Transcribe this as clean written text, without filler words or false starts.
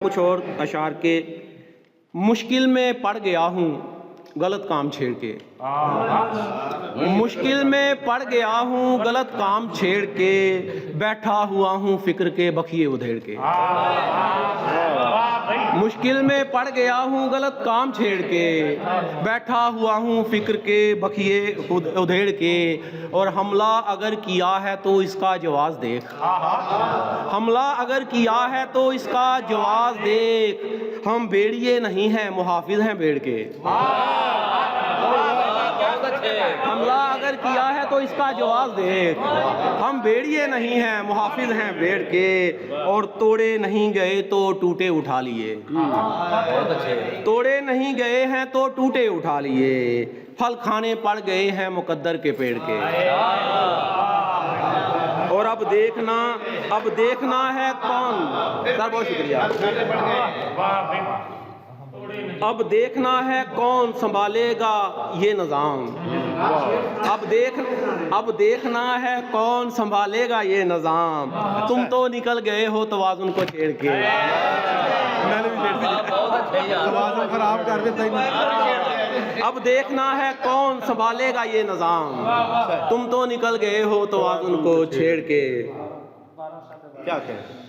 कुछ और अशार के मुश्किल में पड़ गया हूँ गलत काम छेड़ के, मुश्किल में पड़ गया हूँ गलत काम छेड़ के, बैठा हुआ हूँ फिक्र के बखिए उधेड़ के। मुश्किल में पड़ गया हूँ गलत काम छेड़ के, बैठा हुआ हूँ फिक्र के बखिए उधेड़ के। और हमला अगर किया है तो इसका जवाब देख, हमला अगर किया है तो इसका जवाब देख। हम भेड़िए नहीं हैं मुहाफिज हैं भेड़ के। हमला अगर किया है तो इसका जवाब देख, हम भेड़िए नहीं हैं मुहाफिज हैं भेड़ के। और तोड़े नहीं गए तो टूटे उठा लिए, तोड़े नहीं गए हैं तो टूटे उठा लिए। फल खाने पड़ गए हैं मुकद्दर के पेड़ के। और अब देखना है कौन, सर बहुत शुक्रिया। अब देखना है कौन संभालेगा ये निज़ाम, अब देखना है कौन संभालेगा ये निज़ाम। तुम तो निकल गए हो तवाज़ुन को छेड़ के। तवाज़ुन खराब कर देता ही। अब देखना है कौन संभालेगा ये निज़ाम, तुम तो निकल गए हो तवाज़ुन को छेड़ के। क्या कहें।